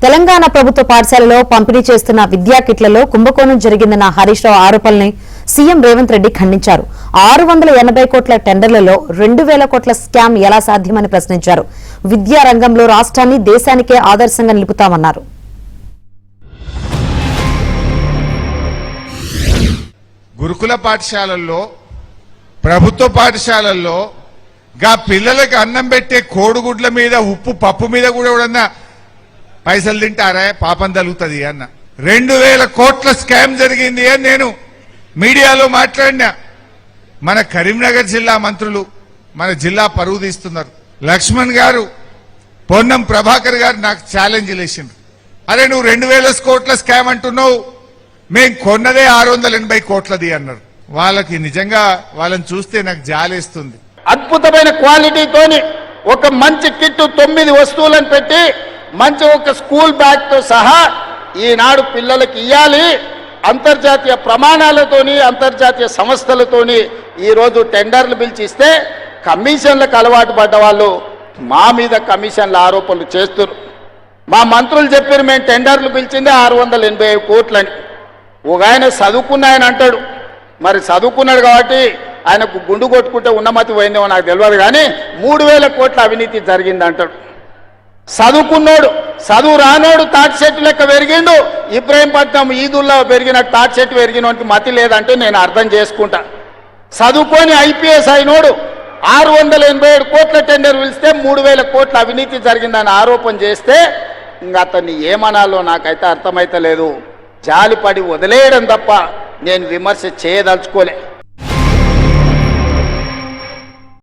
తెలంగాణ ప్రభుత్వ పాఠశాలలో పంపిణీ చేస్తున్న విద్యా కిట్లలో కుంభకోణం జరిగిందన్న హరీష్ రావు ఆరోపణల్ని సీఎం రేవంత్ రెడ్డి ఖండించారు. 680 కోట్ల టెండర్లలో 2000 కోట్ల స్కామ్ ఎలా సాధ్యమని ప్రశ్నించారు. విద్యా రంగంలో రాష్ట్రాన్ని దేశానికే ఆదర్శంగా నిలుపుతామన్నారు. గురుకుల పాఠశాలల్లో ప్రభుత్వ పాఠశాలల్లో గా పిల్లలకు అన్నం పెట్టే కోడిగుడ్ల మీద ఉప్పు పప్పు మీద కూడా పైసలు తింటారా పాపం తగులుతుంది అన్న. 2000 కోట్ల స్కామ్ జరిగింది అని నేను మీడియాలో మాట్లాడినా. మన కరీంనగర్ జిల్లా మంత్రులు మన జిల్లా పరువు తీస్తున్నారు. లక్ష్మణ్ గారు, పొన్నం ప్రభాకర్ గారు నాకు ఛాలెంజ్ చేసిండ్రు. అరే నువ్వు 2000 కోట్ల స్కామ్ అంటున్నావు, మేం కొన్నదే 680 కోట్లది అన్నారు. వాళ్ళకి నిజంగా వాళ్ళని చూస్తే నాకు జాలేస్తుంది. అద్భుతమైన క్వాలిటీతోని ఒక మంచి కిట్టు 9 వస్తువులను పెట్టి మంచి ఒక స్కూల్ బ్యాగ్ తో సహా ఈనాడు పిల్లలకి ఇయ్యాలి. అంతర్జాతీయ ప్రమాణాలతోని అంతర్జాతీయ సంస్థలతోని ఈరోజు టెండర్లు పిలిచిస్తే కమిషన్లకు అలవాటు పడ్డ వాళ్ళు మా మీద కమిషన్ల ఆరోపణలు చేస్తున్నారు. మా మంత్రులు చెప్పారు మేము టెండర్లు పిలిచిందే 680 కోట్లని. ఒక ఆయన చదువుకున్న ఆయన అంటాడు, మరి చదువుకున్నాడు కాబట్టి ఆయనకు గుండు కొట్టుకుంటే ఉన్నమతి పోయిందేమో నాకు తెలియదు, కానీ 3000 కోట్ల అవినీతి జరిగింది అంటాడు. చదువుకున్నాడు, చదువు రానోడు తాటి చెట్టు లెక్క పెరిగిండు. ఇబ్రాహీంపట్నం ఈదుల్లో పెరిగిన తాటి చెట్టు పెరిగినోడికి మతి లేదంటే నేను అర్థం చేసుకుంటా. చదువుకొని ఐపీఎస్ అయినోడు 687 కోట్ల టెండర్ పిలిస్తే 3000 కోట్ల అవినీతి జరిగిందని ఆరోపణ చేస్తే ఇంకా అతన్ని ఏమనాలో నాకైతే అర్థమైతే లేదు. జాలిపడి వదిలేయడం తప్ప నేను విమర్శ చేయదలుచుకోలే.